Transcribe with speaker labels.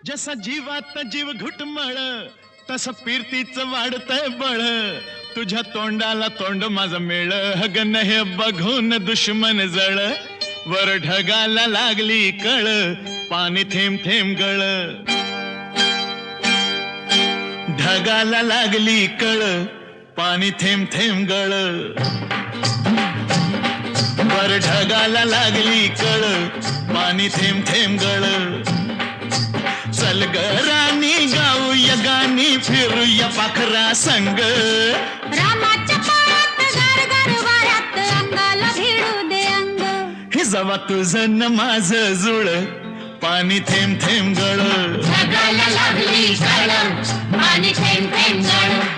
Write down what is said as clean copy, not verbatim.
Speaker 1: जसा जीवात जीव घुटमळ तस पिरतीच वाढतंय बळ तुझ्या तोंडाला तोंड माझं मेळ हगन हे बघून दुश्मन जळ वर ढगाला लागली कळ पाणी थेंब थेंब गळ ढगाला लागली कळ पाणी थेंब थेंब गळ वर ढगाला लागली कळ पाणी थेंब थेंब गळ चल ग राणी गाऊया गाणी फिरूया पाखरा संग
Speaker 2: रामाच्या पायात गार गार वाऱ्यात अंगाला भिडू दे अंग
Speaker 1: हे जवा तुझं न माझं जुळ पाणी थेंब थेंब गळ
Speaker 2: ढगाला लागली कळ पाणी थेंब थेंब गळ